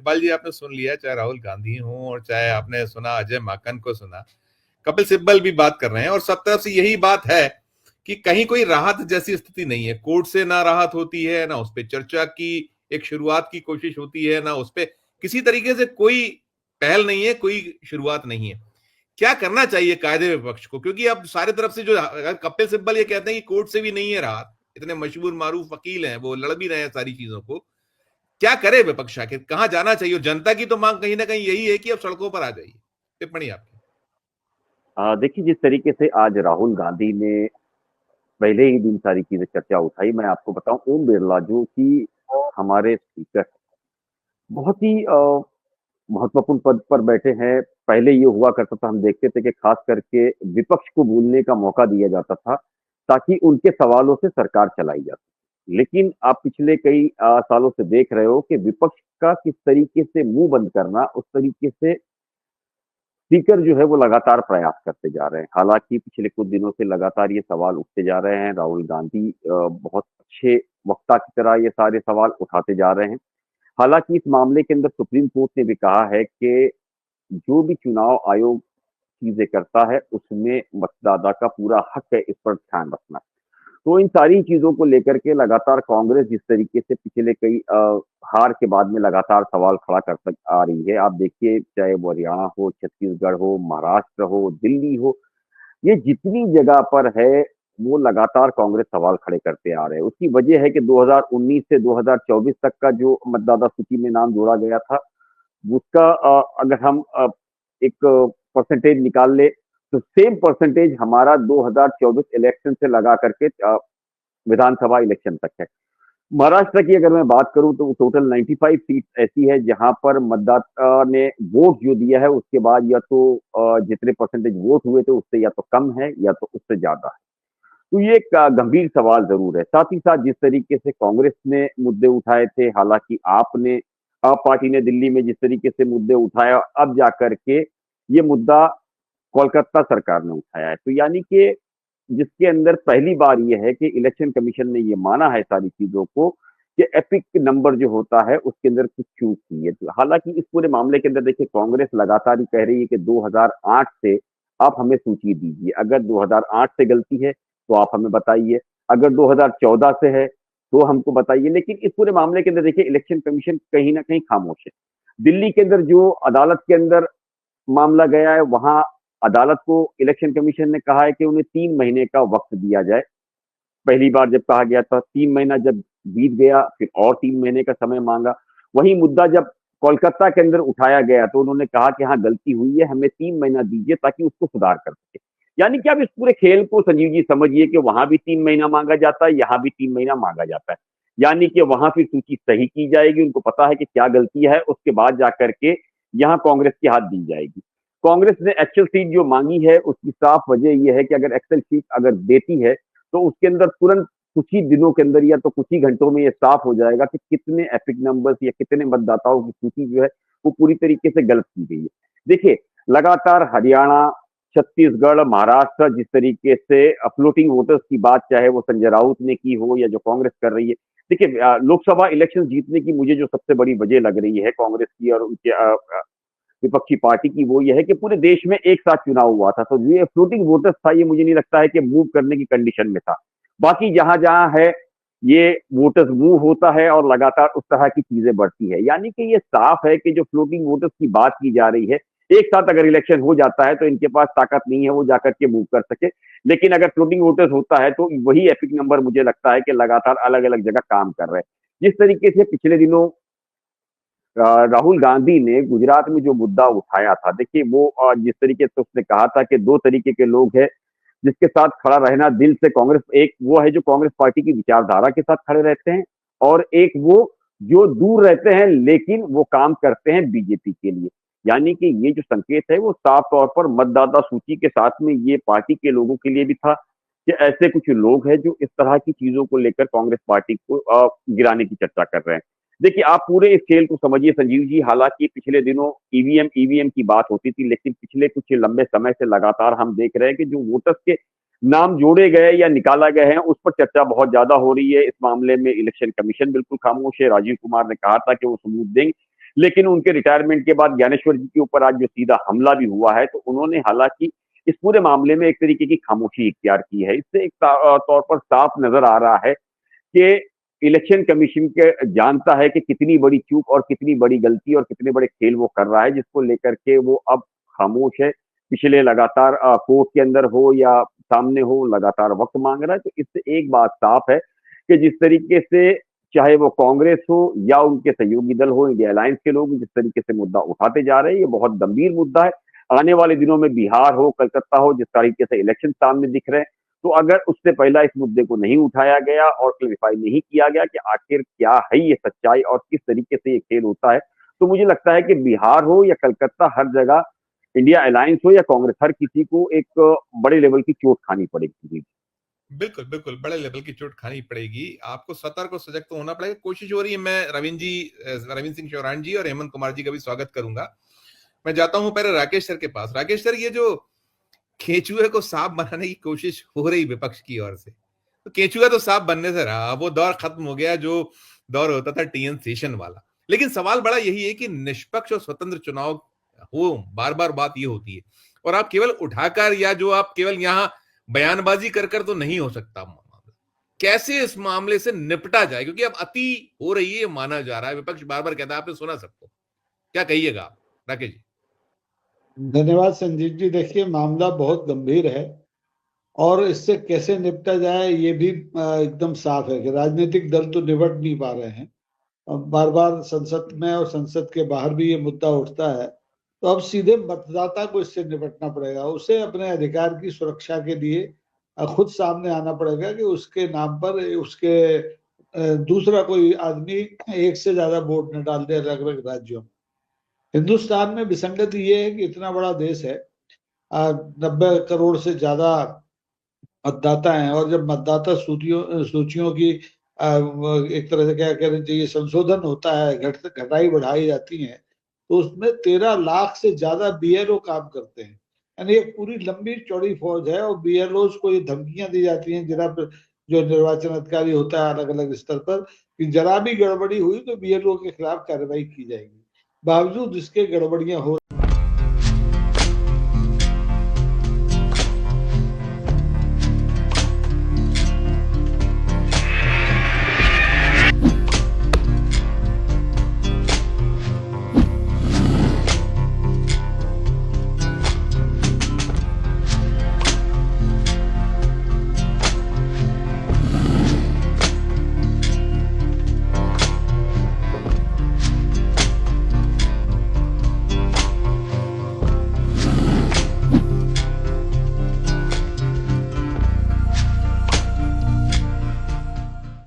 इकबाल जी आपने सुन लिया, चाहे राहुल गांधी हो और चाहे आपने सुना अजय माकन को सुना, कपिल सिब्बल भी बात कर रहे हैं और सब तरफ से यही बात है कि कहीं कोई राहत जैसी स्थिति नहीं है। कोर्ट से ना राहत होती है, ना उस पर चर्चा की एक शुरुआत की कोशिश होती है, ना उस पर किसी तरीके से कोई पहल नहीं है, कोई शुरुआत नहीं है। क्या करना चाहिए कायदे विपक्ष को? क्योंकि अब सारे तरफ से जो कपिल सिब्बल ये कहते हैं कि कोर्ट से भी नहीं है राहत, इतने मशहूर मारूफ वकील हैं, वो लड़ भी रहे हैं सारी चीजों को। क्या करे विपक्ष? आखिर कहां जाना चाहिए? और जनता की तो मांग कहीं ना कहीं यही है कि अब सड़कों पर आ जाइए। टिप्पणी आपकी। देखिए, जिस तरीके से आज राहुल गांधी ने पहले ही दिन सारी चीजें चर्चा उठाई, मैं आपको बताऊं, ओम बिरला जो कि हमारे स्पीकर बहुत ही महत्वपूर्ण पद पर बैठे हैं। पहले ये हुआ करता था, हम देखते थे कि खास करके विपक्ष को बोलने का मौका दिया जाता था ताकि उनके सवालों से सरकार चलाई जाती। लेकिन आप पिछले कई सालों से देख रहे हो कि विपक्ष का किस तरीके से मुंह बंद करना, उस तरीके से स्पीकर जो है वो लगातार प्रयास करते जा रहे हैं। हालांकि पिछले कुछ दिनों से लगातार ये सवाल उठते जा रहे हैं। राहुल गांधी बहुत अच्छे वक्ता की तरह ये सारे सवाल उठाते जा रहे हैं। हालांकि इस मामले के अंदर सुप्रीम कोर्ट ने भी कहा है कि जो भी चुनाव आयोग चीजें करता है उसमें मतदाता का पूरा हक है इस पर ध्यान रखना। तो इन सारी चीजों को लेकर के लगातार कांग्रेस जिस तरीके से पिछले कई हार के बाद में लगातार सवाल खड़ा कर आ रही है, आप देखिए, चाहे वो हरियाणा हो, छत्तीसगढ़ हो, महाराष्ट्र हो, दिल्ली हो, ये जितनी जगह पर है वो लगातार कांग्रेस सवाल खड़े करते आ रहे हैं। उसकी वजह है कि 2019 से 2024 तक का जो मतदाता सूची में नाम जोड़ा गया था, उसका अगर हम एक परसेंटेज निकाल ले तो सेम परसेंटेज हमारा 2024 इलेक्शन से लगा करके विधानसभा इलेक्शन तक है। महाराष्ट्र की अगर मैं बात करूं तो टोटल 95 सीट ऐसी है जहां पर मतदाता ने वोट जो दिया है उसके बाद या तो जितने परसेंटेज वोट हुए थे उससे या तो कम है या तो उससे ज्यादा है। तो ये एक गंभीर सवाल जरूर है। साथ ही साथ जिस तरीके से कांग्रेस ने मुद्दे उठाए थे, हालांकि आपने आप पार्टी ने दिल्ली में जिस तरीके से मुद्दे उठाया, अब जाकर के ये मुद्दा कोलकाता सरकार ने उठाया है। तो यानी कि जिसके अंदर पहली बार ये है कि इलेक्शन कमीशन ने ये माना है सारी चीजों को कि एपिक नंबर जो होता है उसके अंदर कुछ चूक हुई है। तो हालांकि इस पूरे मामले के अंदर देखिए, कांग्रेस लगातार ही कह रही है कि 2008 से आप हमें सूची दीजिए। अगर 2008 से गलती है तो आप हमें बताइए, अगर 2014 से है तो हमको बताइए। लेकिन इस पूरे मामले के अंदर देखिए, इलेक्शन कमीशन कहीं ना कहीं खामोश है। दिल्ली के अंदर जो अदालत के अंदर मामला गया है, वहां अदालत को इलेक्शन कमीशन ने कहा है कि उन्हें 3 महीने का वक्त दिया जाए। पहली बार जब कहा गया था, 3 महीना जब बीत गया, फिर और 3 महीने का समय मांगा। वही मुद्दा जब कोलकाता के अंदर उठाया गया तो उन्होंने कहा कि हाँ, गलती हुई है, हमें 3 महीना दीजिए ताकि उसको सुधार कर सके। यानी कि आप इस पूरे खेल को संजीव जी समझिए कि वहां भी 3 महीना मांगा जाता है, यहाँ भी 3 महीना मांगा जाता है। यानी कि वहां फिर सूची सही की जाएगी, उनको पता है कि क्या गलती है, उसके बाद जाकर के यहाँ कांग्रेस की हाथ दी जाएगी। कांग्रेस ने एक्सेल सीट जो मांगी है उसकी साफ वजह यह है कि अगर एक्सेल सीट अगर देती है तो उसके अंदर तुरंत कुछ ही दिनों के अंदर या तो कुछ ही घंटों में ये साफ हो जाएगा कि कितने एपिक नंबर्स या कितने मतदाताओं की सूची जो है वो पूरी तरीके से गलत की गई है। देखिए, लगातार हरियाणा, छत्तीसगढ़, महाराष्ट्र जिस तरीके से फ्लोटिंग वोटर्स की बात चाहे वो संजय राउत ने की हो या जो कांग्रेस कर रही है। देखिए, लोकसभा इलेक्शन जीतने की मुझे जो सबसे बड़ी वजह लग रही है कांग्रेस की और उनके विपक्षी पार्टी की, वो ये है कि पूरे देश में एक साथ चुनाव हुआ था, तो ये फ्लोटिंग वोटर्स था, ये मुझे नहीं लगता है कि मूव करने की कंडीशन में था। बाकी जहां जहां है ये वोटर्स मूव होता है और लगातार उस तरह की चीजें बढ़ती है। यानी कि ये साफ है कि जो फ्लोटिंग वोटर्स की बात की जा रही है, एक साथ अगर इलेक्शन हो जाता है तो इनके पास ताकत नहीं है वो जाकर के मूव कर सके। लेकिन अगर फ्लोटिंग वोटर्स होता है तो वही एपिक नंबर मुझे लगता है कि लगातार अलग अलग जगह काम कर रहे हैं। जिस तरीके से पिछले दिनों राहुल गांधी ने गुजरात में जो मुद्दा उठाया था, देखिए वो जिस तरीके से उसने कहा था कि दो तरीके के लोग हैं जिसके साथ खड़ा रहना दिल से कांग्रेस, एक वो है जो कांग्रेस पार्टी की विचारधारा के साथ खड़े रहते हैं और एक वो जो दूर रहते हैं लेकिन वो काम करते हैं बीजेपी के लिए। यानी कि ये जो संकेत है वो साफ तौर पर मतदाता सूची के साथ में ये पार्टी के लोगों के लिए भी था कि ऐसे कुछ लोग हैं जो इस तरह की चीजों को लेकर कांग्रेस पार्टी को गिराने की चर्चा कर रहे हैं। देखिए, आप पूरे इस खेल को समझिए संजीव जी। हालांकि पिछले दिनों ईवीएम ईवीएम की बात होती थी, लेकिन पिछले कुछ लंबे समय से लगातार हम देख रहे हैं कि जो वोटर्स के नाम जोड़े गए या निकाला गए हैं उस पर चर्चा बहुत ज्यादा हो रही है। इस मामले में इलेक्शन कमीशन बिल्कुल खामोश है। राजीव कुमार ने कहा था कि वो सबूत देंगे, लेकिन उनके रिटायरमेंट के बाद ज्ञानेश्वर जी के ऊपर आज जो सीधा हमला भी हुआ है, तो उन्होंने हालांकि इस पूरे मामले में एक तरीके की खामोशी इख्तियार की है। इससे एक तौर पर साफ नजर आ रहा है कि इलेक्शन कमीशन के जानता है कि कितनी बड़ी चूक और कितनी बड़ी गलती और कितने बड़े खेल वो कर रहा है, जिसको लेकर के वो अब खामोश है। पिछले लगातार कोर्ट के अंदर हो या सामने हो, लगातार वक्त मांग रहा है। तो इससे एक बात साफ है कि जिस तरीके से चाहे वो कांग्रेस हो या उनके सहयोगी दल हो, इंडिया अलायंस के लोग जिस तरीके से मुद्दा उठाते जा रहे हैं, ये बहुत गंभीर मुद्दा है। आने वाले दिनों में बिहार हो, कलकत्ता हो, जिस तरीके से इलेक्शन सामने दिख रहे हैं, तो अगर उससे पहला इस मुद्दे को नहीं उठाया गया और क्लैरिफाई नहीं किया गया कि आखिर क्या है ये सच्चाई और किस तरीके से ये खेल होता है, तो मुझे लगता है कि बिहार हो या कलकत्ता, हर जगह इंडिया अलायंस हो या कांग्रेस, हर किसी को एक बड़े लेवल की चोट खानी पड़ेगी। बिल्कुल बिल्कुल, बड़े लेवल की चोट खानी पड़ेगी। आपको सतर्क और सजग तो होना पड़ेगा। कोशिश हो रही है। मैं रविंद्र सिंह चौहान जी और हेमंत कुमार जी का भी स्वागत करूंगा। मैं जाता हूं पहले राकेश सर के पास। राकेश सर, ये जो केंचुए को सांप बनाने की कोशिश हो रही विपक्ष की ओर से, तो केंचुआ तो सांप बनने से रहा, वो दौर खत्म हो गया जो दौर होता था टीएन सेशन वाला। लेकिन सवाल बड़ा यही है कि निष्पक्ष और स्वतंत्र चुनाव हो, बार बार बात ये होती है। और आप केवल उठाकर या जो आप केवल यहां बयानबाजी कर कर तो नहीं हो सकता मामला। कैसे इस मामले से निपटा जाए, क्योंकि अब अति हो रही है, माना जा रहा है। विपक्ष बार बार कहता है, आपने सुना सबको, क्या कहिएगा आप राकेश जी? धन्यवाद संजीव जी। देखिए, मामला बहुत गंभीर है और इससे कैसे निपटा जाए ये भी एकदम साफ है कि राजनीतिक दल तो निपट नहीं पा रहे हैं। बार बार संसद में और संसद के बाहर भी ये मुद्दा उठता है, तो अब सीधे मतदाता को इससे निपटना पड़ेगा। उसे अपने अधिकार की सुरक्षा के लिए खुद सामने आना पड़ेगा कि उसके नाम पर उसके दूसरा कोई आदमी एक से ज्यादा वोट न डाल दे अलग अलग राज्यों में। हिंदुस्तान में विसंगति ये है कि इतना बड़ा देश है, 90 करोड़ से ज्यादा मतदाता हैं, और जब मतदाता सूचियों की एक तरह से क्या कहना चाहिए संशोधन होता है, घटाई बढ़ाई जाती है, तो उसमें 13 लाख से ज्यादा बीएलओ काम करते हैं। यानी एक पूरी लंबी चौड़ी फौज है, और बीएलओ को ये धमकियां दी जाती हैं जिला जो निर्वाचन अधिकारी होता है अलग अलग स्तर पर, कि जरा भी गड़बड़ी हुई तो बीएलओ के खिलाफ कार्रवाई की जाएगी। बावजूद इसके गड़बड़ियां हो